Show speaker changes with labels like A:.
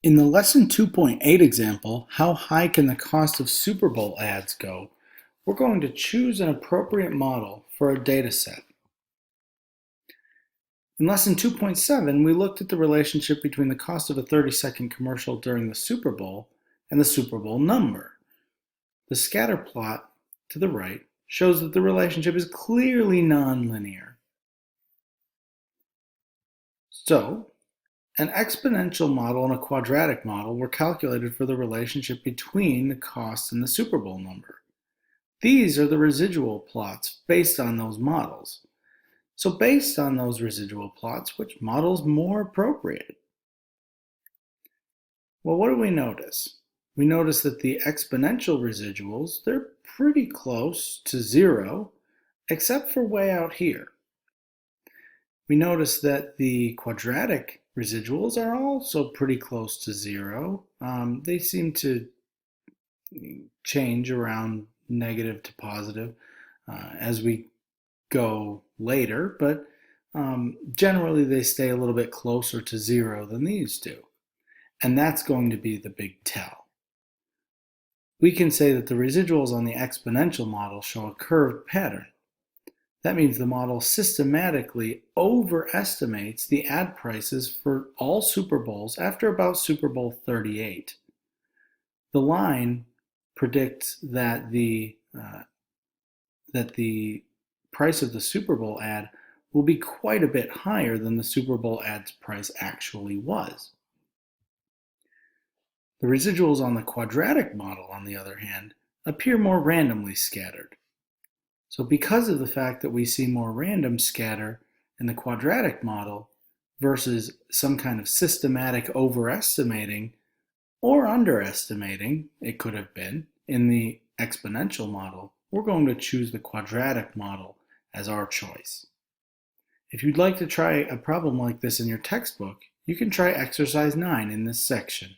A: In the Lesson 2.8 example, how high can the cost of Super Bowl ads go? We're going to choose an appropriate model for a data set. In Lesson 2.7, we looked at the relationship between the cost of a 30-second commercial during the Super Bowl and the Super Bowl number. The scatter plot to the right shows that the relationship is clearly nonlinear. So, an exponential model and a quadratic model were calculated for the relationship between the cost and the Super Bowl number. These are the residual plots based on those models. So based on those residual plots, which model is more appropriate? Well, what do we notice? We notice that the exponential residuals, they're pretty close to zero, except for way out here. We notice that the quadratic residuals are also pretty close to zero. They seem to change around negative to positive as we go later, but generally they stay a little bit closer to zero than these do. And that's going to be the big tell. We can say that the residuals on the exponential model show a curved pattern. That means the model systematically overestimates the ad prices for all Super Bowls after about Super Bowl 38. The line predicts that the price of the Super Bowl ad will be quite a bit higher than the Super Bowl ad's price actually was. The residuals on the quadratic model, on the other hand, appear more randomly scattered. So because of the fact that we see more random scatter in the quadratic model versus some kind of systematic overestimating or underestimating, it could have been, in the exponential model, we're going to choose the quadratic model as our choice. If you'd like to try a problem like this in your textbook, you can try exercise 9 in this section.